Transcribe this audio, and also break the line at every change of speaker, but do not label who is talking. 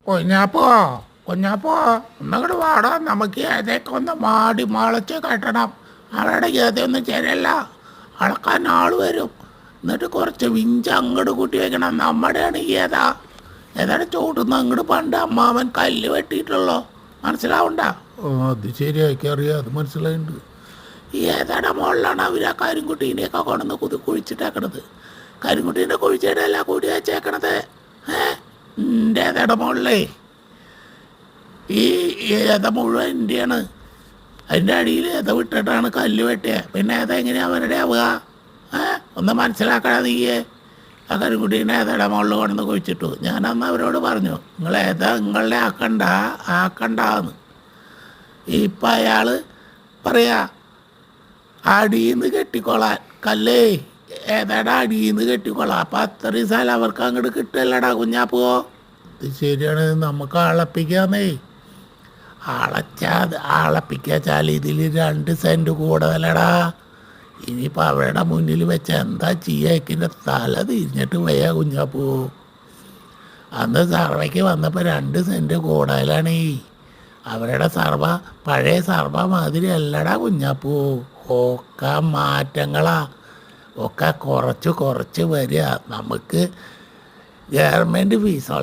കുഞ്ഞാപ്പോ കുഞ്ഞാപ്പോ ഒന്നങ്ങോട്ട് വാടാ, നമുക്ക് ഏതൊക്കെ ഒന്ന് മാടി മളച്ച് കെട്ടണം. അവരുടെ ഗതിയൊന്നും ശരിയല്ല. അളക്കാൻ ആൾ വരും. എന്നിട്ട് കുറച്ച് വിഞ്ച് അങ്ങോട്ട് കൂട്ടി വെക്കണം. നമ്മുടെയാണ് ഏതാ ഏതാണ് ചോട്ടുന്ന അങ്ങോട്ട് പണ്ട് അമ്മാവൻ കല്ല് വെട്ടിയിട്ടുള്ളോ, മനസ്സിലാവണ്ട? അത് ശരിയാക്കി അറിയാം, അത് മനസ്സിലായിട്ടുണ്ട്. ഏതാടെ മുകളിലാണ് അവർ ആ കരിങ്കുട്ടീനെയൊക്കെ കൊണ്ടുവന്ന് കുഴിച്ചിട്ടേക്കണത്. കരിങ്കുട്ടീൻ്റെ കുഴിച്ചിടല്ല കൂടി വെച്ചേക്കണത്. എൻ്റെ ഏതയുടെ മുകളിലേ ഈ ഏത മുഴുവൻ എൻ്റെയാണ്. അതിൻ്റെ അടിയിൽ ഏത വിട്ടിട്ടാണ് കല്ല് വെട്ടിയത്. പിന്നെ ഏത എങ്ങനെയാണ് അവരുടെ ആവുക? ഒന്ന് മനസ്സിലാക്കണ നീയേ. ആ കരിങ്കുട്ടീനെ ഏതയുടെ മുകളിൽ കൊണ്ടുവന്ന് കുഴിച്ചിട്ടു. ഞാനന്ന് അവരോട് പറഞ്ഞു, നിങ്ങൾ ഏതാ നിങ്ങളുടെ ആക്കണ്ടെന്ന്. ഇപ്പം അയാൾ പറയാ അടിയിന്ന് കെട്ടിക്കൊള്ളാൻ. കല്ലേ ഏതാടാ അടിയിന്ന് കെട്ടിക്കൊള്ളാം. അപ്പം അത്രയും സ്ഥലം അവർക്ക് അങ്ങോട്ട് കിട്ടല്ലടാ കുഞ്ഞാപ്പോ. ഇത് ശരിയാണ്, നമുക്ക് അളപ്പിക്കാന്നേ. അളപ്പിക്കാച്ചാൽ ഇതിൽ 2 സെൻറ്റ് കൂടുതലടാ. ഇനിയിപ്പോൾ അവരുടെ മുന്നിൽ വെച്ച് എന്താ ചെയ്യാക്കിൻ്റെ തല തിരിഞ്ഞിട്ട് വയ്യ കുഞ്ഞാപ്പൂ. അന്ന് സർവയ്ക്ക് വന്നപ്പോൾ 2 സെൻറ്റ് കൂടുതലാണേ. അവരുടെ സർവ പഴയ സർവ മാതിരി അല്ലടാ കുഞ്ഞാപ്പൂ. ഒക്കെ മാറ്റങ്ങളാ. ഒക്കെ കുറച്ച് വരിക. നമുക്ക് ഗവൺമെൻറ് ഫീസോളെ